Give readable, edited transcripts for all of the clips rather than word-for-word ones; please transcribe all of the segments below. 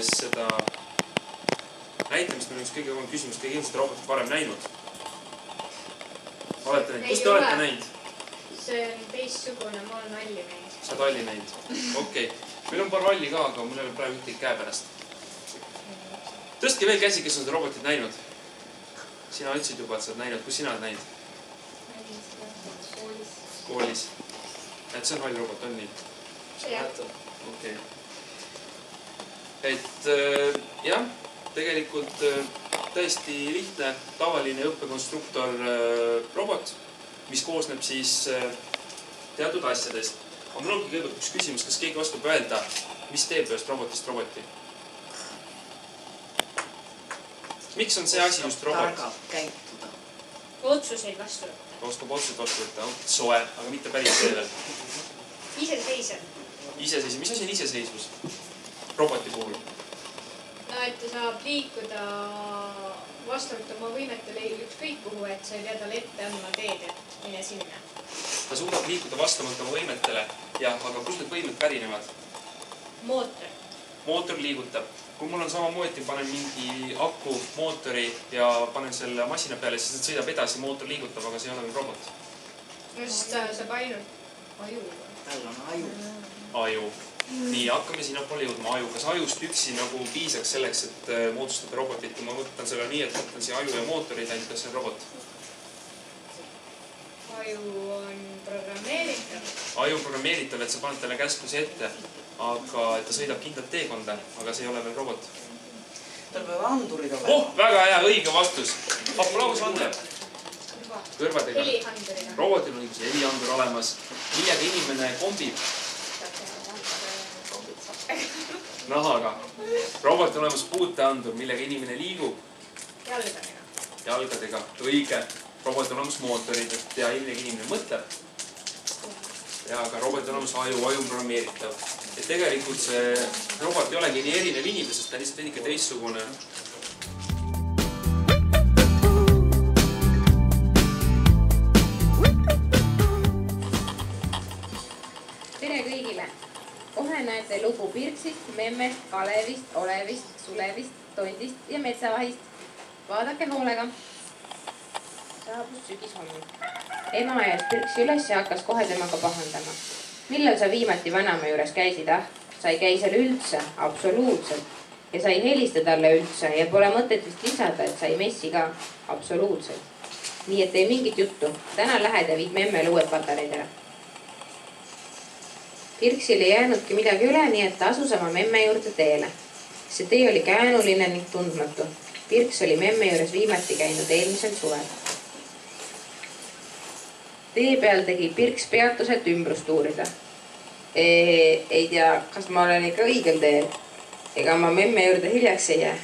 seda näitamist, meil on üks kõige küsimus, kõige ilmselt robotit varem näinud. Olete näinud? Kus te olete näinud? See on teistsugune, ma olen Alli näinud. Sa oled Alli näinud? Okei. Meil on paar Alli ka, aga mul ei ole praegu ühtegi käe pärast. Tõstke veel käsi, kes on seda robotit näinud. Sina ütlesid juba, et sa oled näinud. Kus sina oled näinud? Koolis. Koolis. Et see on Alli robot, on nii? Okei. Et jah, tegelikult tõesti lihtne, tavaline õppekonstruktor robot, mis koosneb siis teatud asjadest. Aga mul ongi kõigepealt üks küsimus, kas keegi oskab öelda, mis teeb ühest robotist roboti? Miks on see asi just robot? Targalt käituda. Otsuseid vastu võtta. Oskab otsuseid vastu võtta, soe, aga mitte päris sellel. Iseseisev. Iseseisev. Mis asi on iseseisvus roboti puhul? No, et ta saab liikuda vastavalt oma võimetele ükskõik kuhu, et sa ei pea talle ette andma teed, et mine sinna. Ta suudab liikuda vastavalt oma võimetele. Jah, aga kus need võimed pärinevad? Mootor. Mootor liigutab. Kui mul on samamoodi, panen mingi aku, mootori ja panen selle masina peale, siis ta sõidab edasi, mootor liigutab, aga see ei ole veel robot. No siis ta saab ainult aju. Tal on aju. Aju. Nii, hakkame sinnapoole jõudma aju. Kas ajust üksi nagu piisaks selleks, et moodustada robotit? Kui ma võtan selle nii, et võtan siia aju ja mootorid, ainult kas see on robot? Aju on programmeeritav. Aju on programmeeritav, et sa paned talle käsklusi ette, aga et ta sõidab kindlat teekonda, aga see ei ole veel robot. Tal peab andurid olema. Oh, väga hea, õige vastus. Aplaus mulle. Kõrvadega. Helihanduriga. Robotil on üks helihandur olemas. Millega inimene kombib? Nahaga. Robotil on olemas puutehandur, millega inimene liigub? Jalgadega. Jalgadega. Õige. Robotil on olemas mootorid, et tea, millega inimene mõtleb. Ja, aga robotil on olemas aju on programmeeritav. Et tegelikult see robot ei olegi nii erinev inimesest, ta on lihtsalt veidike teistsugune. Tere kõigile! Kohe näete lugu Pirksist, Memmest, Kalevist, Olevist, Sulevist, Tondist ja Metsavahist. Vaadake hoolega. Saabus sügishommik. Ema ajas Pirksi üles ja hakkas kohe temaga pahandama. Millal sa viimati vanaema juures käisid, Sa ei käi seal üldse, absoluutselt. Ja sa ei helista talle üldse ja pole mõtet vist lisada, et sa ei messi ka, absoluutselt. Nii et ei mingit juttu. Täna lähed ja viid memmele uued patareid ära. Pirksil ei jäänudki midagi üle, nii et ta asus oma memme juurde teele. See tee oli käänuline ning tundmatu. Pirks oli memme juures viimati käinud eelmisel suvel. Tee peal tegi Pirks peatuselt ümbrust uurida. Ei tea, kas ma olen ikka õigel teel. Ega ma memme juurde hiljaks ei jää.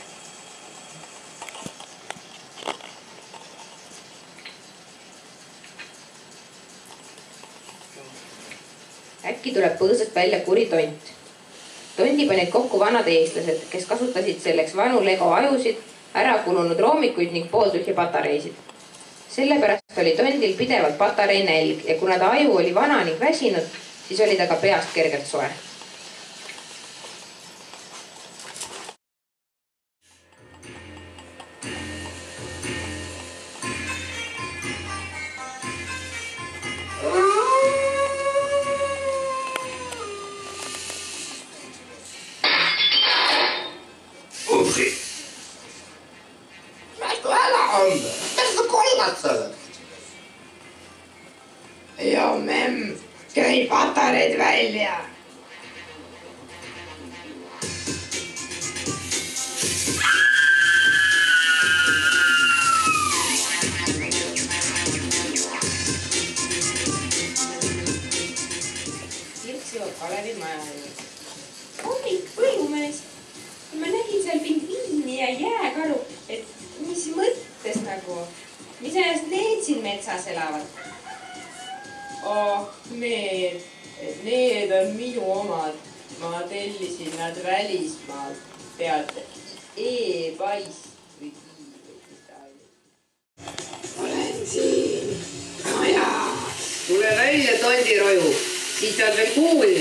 Äkki tuleb põõsast välja kuri tont. Tondi panid kokku vanad eestlased, kes kasutasid selleks vanu Lego ajusid, ära kulunud roomikuid ning pooltühja patareisid. Sellepärast oli tondil pidevalt patarei nälg ja kuna ta aju oli vana ning väsinud, siis oli ta ka peast kergelt soe. Joo, mem, käi patareid välja. Pirks jõuab Kalevi maja juurde. Hommik, põllumees. Ma nägin seal pingviini ja jääkaru, et mis mõttes nagu, mis ajast need siin metsas elavad? Oh, need on minu omad. Ma tellisin nad välismaalt. Teate, e-paist või kiiveid. Olen siin. No jaa. Tule välja, tondiroju. Siis on veel kuul.